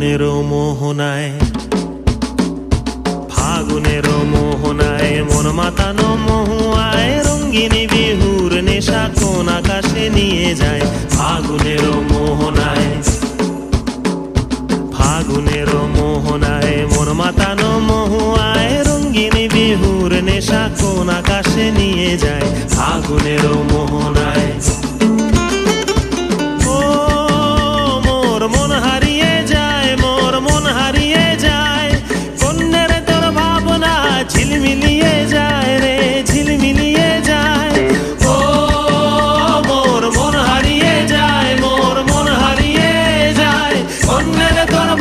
ফাগুনেরও মোহনায়, ফাগুনেরও মোহনায় মন মাতানো মহুয়ায় রঙ্গিনী বিহুর নেশা কোন আকাশে নিয়ে যায়। ফাগুনেরও মোহনায়, ফাগুনেরও মোহনায় মন মাতানো মহুয়ায় রঙ্গিনী বিহুর নেশা কোন আকাশে নিয়ে যায়। ফাগুনেরও মোহনায়।